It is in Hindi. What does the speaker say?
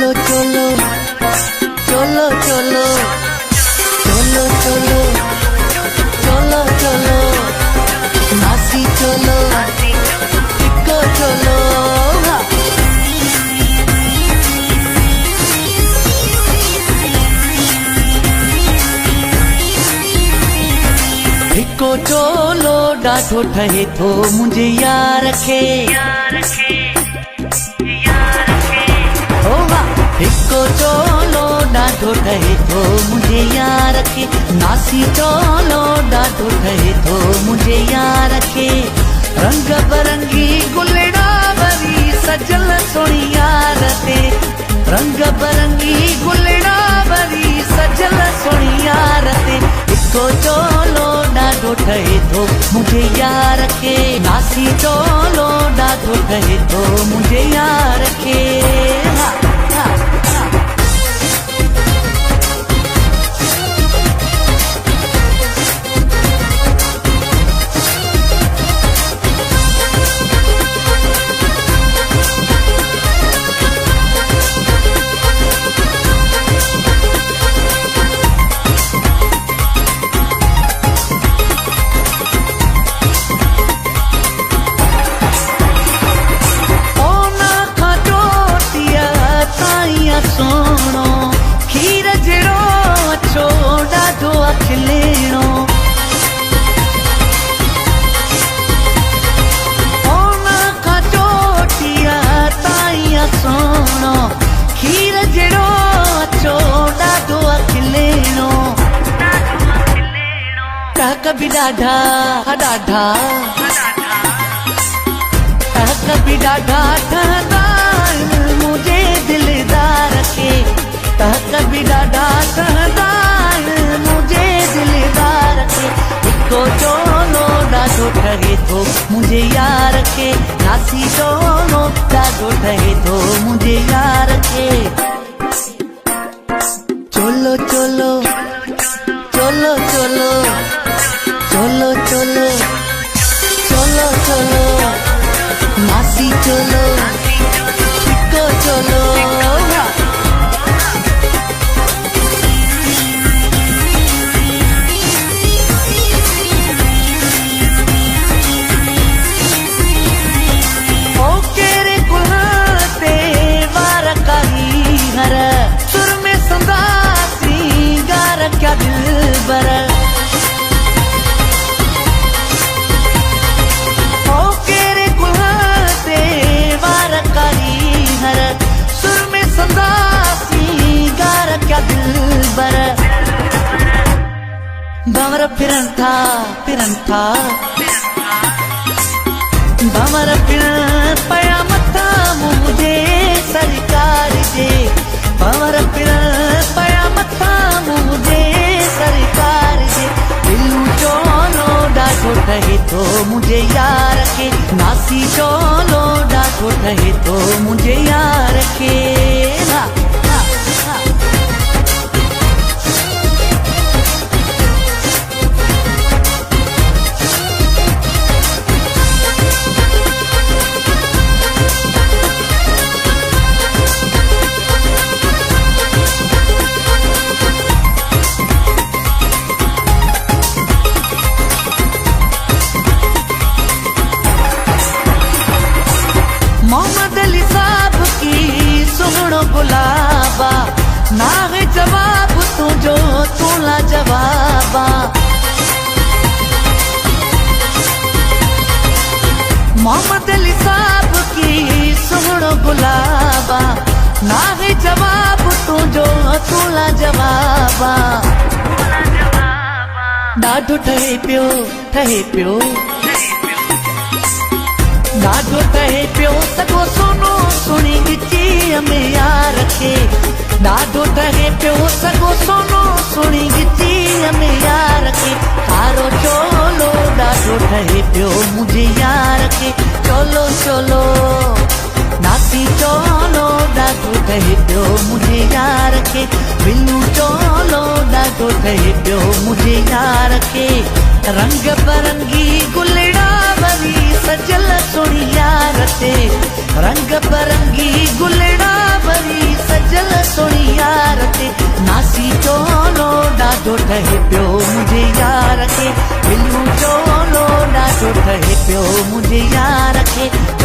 चलो चलो चलो चलो चलो चलो चलो चलो नासी चलो टिको चलो टिको चलो डाढो ठहे थो मुझे यार खे हिको चोलो डाढो ठहे थो मुझे यार खे नासी चोलो डाढो ठहे थो मुझे यार खे रंग बरंगी गुलड़ा भरी सजल सोणी यार ते रंग बरंगी गुलड़ा भरी सजल सोणी यार ते हिको चोलो डाढो ठहे थो मुझे यार खे नासी चोलो डाढो ठहे थो मुझे यार खे सोनो खीर जड़ो अच्छो डाढो अखिलेणो ओना का चोटिया ताइया सोनो खीर जड़ो अच्छो डाढो अखिलेणो कभी डाढा डाढा कभी डाढा ठहदा मुझे दिलदार के कभी डाढा ठहदा मुझे दिलदार के हिको चोलो डाढो ठहे थो मुझे यार के नासी चोलो डाढो ठहे थो मुझे यार के चलो चलो चलो चलो चलो चलो चलो चलो नासी चलो टिको चलो ओ केरे गुलाते वार काही हर सुर में संदासी गार क्या दिल बर सुर में संदासी गार क्या दिल बर भंवर फिरन था भंवर फिरन पया मथा मुझे सरकार जे भंवर फिरन पया मथा मुझे सरकार जे दिलू चोलो डाढो ठहे थो मुझे यार के नासी चोलो डाढो ठहे थो मुझे यार के मोहम्मद अली साहब की सुनो गुलाबा ना है जवाब तुझो तूला जवाबा मोहम्मद अली साहब की सुनो गुलाबा ना है जवाब तुझो तूला जवाबा डाढो ठहे पियो डाढो ठहे पियो सगो सोनो सुणी गिची में यार खे डाढो ठहे पियो सगो सोनो सुणी गिची में यार खे थारो चोलो डाढो ठहे पियो मुझे यार खे चलो चलो नासी चोलो डाढो ठहे पियो मुझे यार खे बिल्लू चोलो डाढो ठहे पियो मुझे यार खे रंग बरंगी गुलड़ा भरी सजल सोणी यार ते रंग बरंगी गुलड़ा भरी सजल ॾाढो ठहे पियो मुंहिंजे यार खे, दिलियूं चोलो ॾाढो ठहे पियो मुंहिंजे यार खे।